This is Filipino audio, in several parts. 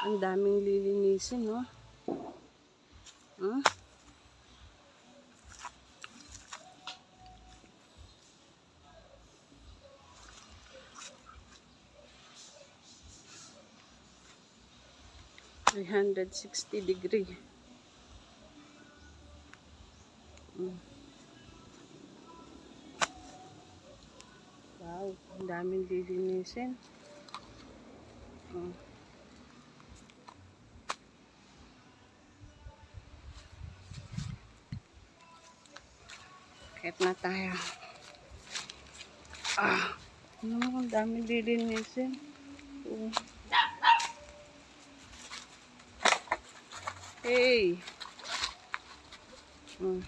Ang daming lilinisin, no? Hmm? $360. Wow, ang daming lilinisin. Kahit na tayo. Ang daming lilinisin. Hey! Ganun.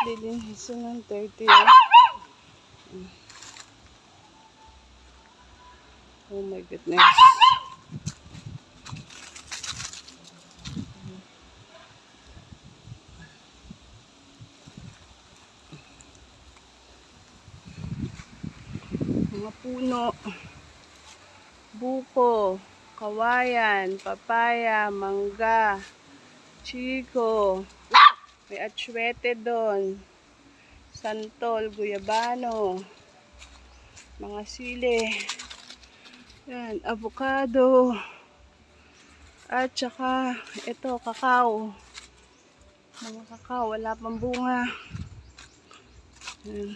Lilinisin ng 30. Oh my goodness. Mga puno, buko, kawayan, papaya, mangga, chiko, may atsuete doon, santol, guyabano, mga sili, yan, avocado, at saka ito, kakao. Mga kakao, wala pang bunga. Yan.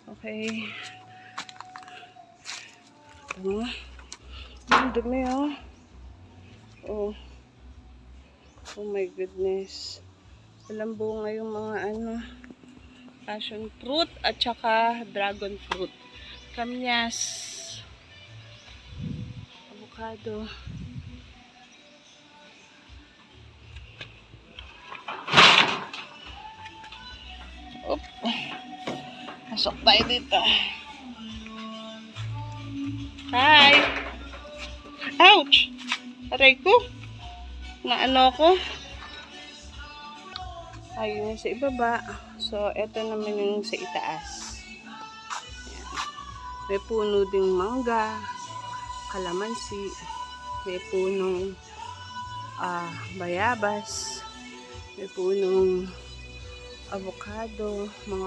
Okay. Ito. Ang dumi, oh. Oh. Oh my goodness. Walang bunga yung mga passion fruit at saka dragon fruit. Kamyas. Avocado. Oop. Pasok tayo dito. Hi! Ouch! Aray ko. Naano ko. Ayun sa ibaba. So, eto naman yung sa itaas. Ayan. May puno ding mangga, kalamansi, may punong bayabas, may punong avocado, mga